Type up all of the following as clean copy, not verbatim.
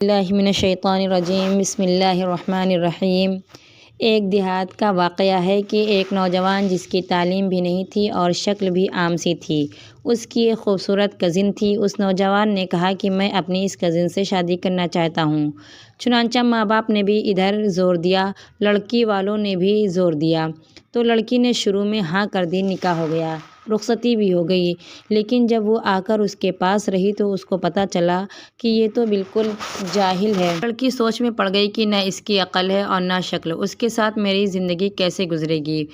اللہ من الشیطان الرجیم بسم اللہ الرحمن الرحیم۔ ایک دیہات کا واقعہ ہے کہ ایک نوجوان جس کی تعلیم بھی نہیں تھی اور شکل بھی عام سی تھی، اس کی ایک خوبصورت کزن تھی۔ اس نوجوان نے کہا کہ میں اپنی اس کزن سے شادی کرنا چاہتا ہوں۔ چنانچہ ماں باپ نے بھی ادھر زور دیا، لڑکی والوں نے بھی زور دیا تو لڑکی نے شروع میں ہاں کر دی۔ نکاح ہو گیا، رخصتی بھی ہو گئی، لیکن جب وہ آ کر اس کے پاس رہی تو اس کو پتہ چلا کہ یہ تو بالکل جاہل ہے۔ لڑکی سوچ میں پڑ گئی کہ نہ اس کی عقل ہے اور نہ شکل، اس کے ساتھ میری زندگی کیسے گزرے گی۔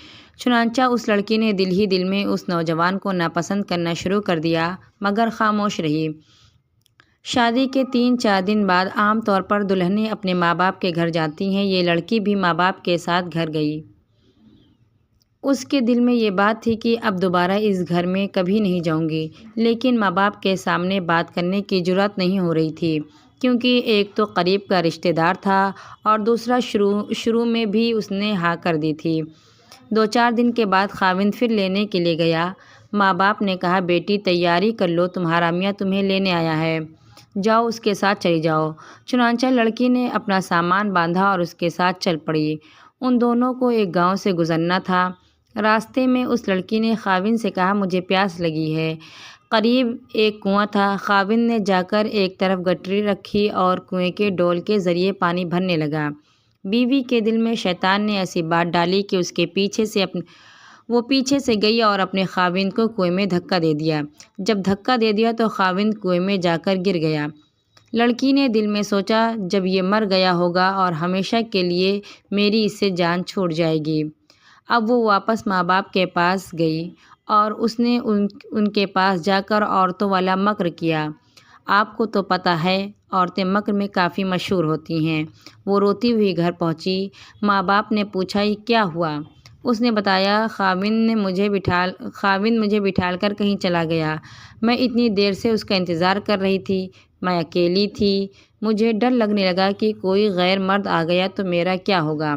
چنانچہ اس لڑکی نے دل ہی دل میں اس نوجوان کو ناپسند کرنا شروع کر دیا، مگر خاموش رہی۔ شادی کے 3-4 دن بعد عام طور پر دلہنیں اپنے ماں باپ کے گھر جاتی ہیں، یہ لڑکی بھی ماں باپ کے ساتھ گھر گئی۔ اس کے دل میں یہ بات تھی کہ اب دوبارہ اس گھر میں کبھی نہیں جاؤں گی، لیکن ماں باپ کے سامنے بات کرنے کی جرأت نہیں ہو رہی تھی، کیونکہ ایک تو قریب کا رشتہ دار تھا اور دوسرا شروع میں بھی اس نے ہاں کر دی تھی۔ 2-4 دن کے بعد خاوند پھر لینے کے لیے گیا۔ ماں باپ نے کہا، بیٹی تیاری کر لو، تمہارا میاں تمہیں لینے آیا ہے، جاؤ اس کے ساتھ چلی جاؤ۔ چنانچہ لڑکی نے اپنا سامان باندھا اور اس کے ساتھ چل پڑی۔ ان دونوں کو ایک گاؤں سے گزرنا تھا۔ راستے میں اس لڑکی نے خاوند سے کہا، مجھے پیاس لگی ہے۔ قریب ایک کنواں تھا۔ خاوند نے جا کر ایک طرف گٹری رکھی اور کنویں کے ڈول کے ذریعے پانی بھرنے لگا۔ بیوی کے دل میں شیطان نے ایسی بات ڈالی کہ وہ پیچھے سے گئی اور اپنے خاوند کو کنویں میں دھکا دے دیا۔ جب دھکا دے دیا تو خاوند کنویں میں جا کر گر گیا۔ لڑکی نے دل میں سوچا، جب یہ مر گیا ہوگا اور ہمیشہ کے لیے میری اس سے جان چھوٹ جائے گی۔ اب وہ واپس ماں باپ کے پاس گئی اور اس نے ان کے پاس جا کر عورتوں والا مکر کیا۔ آپ کو تو پتہ ہے، عورتیں مکر میں کافی مشہور ہوتی ہیں۔ وہ روتی ہوئی گھر پہنچی۔ ماں باپ نے پوچھا، یہ کیا ہوا؟ اس نے بتایا، خاوند مجھے بٹھال کر کہیں چلا گیا۔ میں اتنی دیر سے اس کا انتظار کر رہی تھی۔ میں اکیلی تھی۔ مجھے ڈر لگنے لگا کہ کوئی غیر مرد آ گیا تو میرا کیا ہوگا۔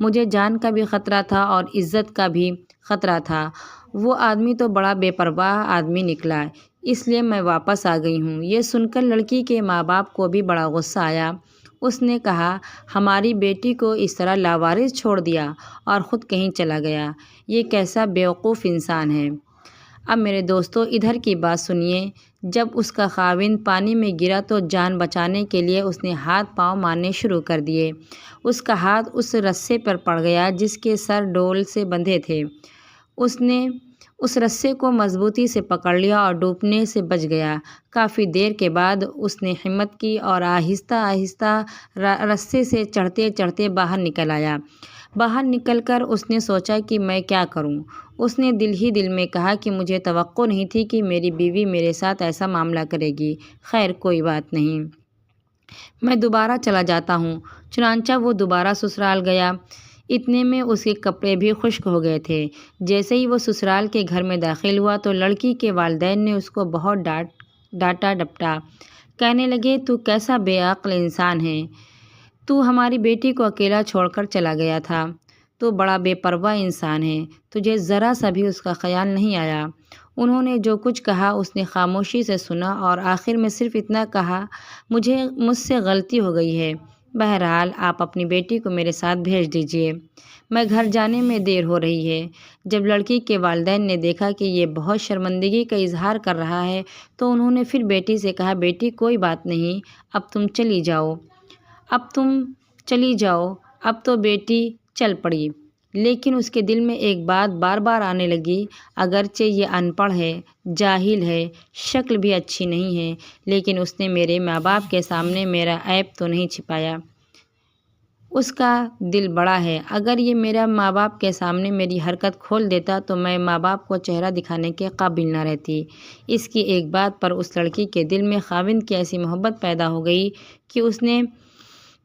مجھے جان کا بھی خطرہ تھا اور عزت کا بھی خطرہ تھا۔ وہ آدمی تو بڑا بے پرواہ آدمی نکلا، اس لیے میں واپس آ گئی ہوں۔ یہ سن کر لڑکی کے ماں باپ کو بھی بڑا غصہ آیا۔ اس نے کہا، ہماری بیٹی کو اس طرح لاوارث چھوڑ دیا اور خود کہیں چلا گیا، یہ کیسا بیوقوف انسان ہے۔ اب میرے دوستو، ادھر کی بات سنیے۔ جب اس کا خاوند پانی میں گرا تو جان بچانے کے لیے اس نے ہاتھ پاؤں مارنے شروع کر دیے۔ اس کا ہاتھ اس رسے پر پڑ گیا جس کے سر ڈول سے بندھے تھے۔ اس نے اس رسے کو مضبوطی سے پکڑ لیا اور ڈوبنے سے بچ گیا۔ کافی دیر کے بعد اس نے ہمت کی اور آہستہ آہستہ رسے سے چڑھتے چڑھتے باہر نکل آیا۔ باہر نکل کر اس نے سوچا کہ میں کیا کروں۔ اس نے دل ہی دل میں کہا کہ مجھے توقع نہیں تھی کہ میری بیوی میرے ساتھ ایسا معاملہ کرے گی۔ خیر کوئی بات نہیں، میں دوبارہ چلا جاتا ہوں۔ چنانچہ وہ دوبارہ سسرال گیا۔ اتنے میں اس کے کپڑے بھی خشک ہو گئے تھے۔ جیسے ہی وہ سسرال کے گھر میں داخل ہوا تو لڑکی کے والدین نے اس کو بہت ڈانٹا ڈپٹا۔ کہنے لگے، تو کیسا بے عقل انسان ہے، تو ہماری بیٹی کو اکیلا چھوڑ کر چلا گیا تھا، تو بڑا بے پرواہ انسان ہے، تجھے ذرا سا بھی اس کا خیال نہیں آیا۔ انہوں نے جو کچھ کہا اس نے خاموشی سے سنا اور آخر میں صرف اتنا کہا، مجھ سے غلطی ہو گئی ہے، بہرحال آپ اپنی بیٹی کو میرے ساتھ بھیج دیجیے، میں گھر جانے میں دیر ہو رہی ہے۔ جب لڑکی کے والدین نے دیکھا کہ یہ بہت شرمندگی کا اظہار کر رہا ہے تو انہوں نے پھر بیٹی سے کہا، بیٹی کوئی بات نہیں، اب تم چلی جاؤ۔ اب تو بیٹی چل پڑی، لیکن اس کے دل میں ایک بات بار بار آنے لگی، اگرچہ یہ ان پڑھ ہے، جاہل ہے، شکل بھی اچھی نہیں ہے، لیکن اس نے میرے ماں باپ کے سامنے میرا عیب تو نہیں چھپایا۔ اس کا دل بڑا ہے، اگر یہ میرا ماں باپ کے سامنے میری حرکت کھول دیتا تو میں ماں باپ کو چہرہ دکھانے کے قابل نہ رہتی۔ اس کی ایک بات پر اس لڑکی کے دل میں خاوند کی ایسی محبت پیدا ہو گئی کہ اس نے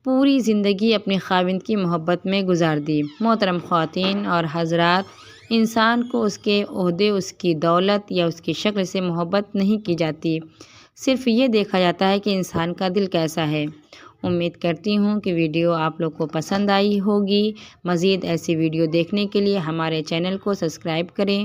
پوری زندگی اپنے خاوند کی محبت میں گزار دی۔ محترم خواتین اور حضرات، انسان کو اس کے عہدے، اس کی دولت یا اس کی شکل سے محبت نہیں کی جاتی، صرف یہ دیکھا جاتا ہے کہ انسان کا دل کیسا ہے۔ امید کرتی ہوں کہ ویڈیو آپ لوگ کو پسند آئی ہوگی۔ مزید ایسی ویڈیو دیکھنے کے لیے ہمارے چینل کو سبسکرائب کریں۔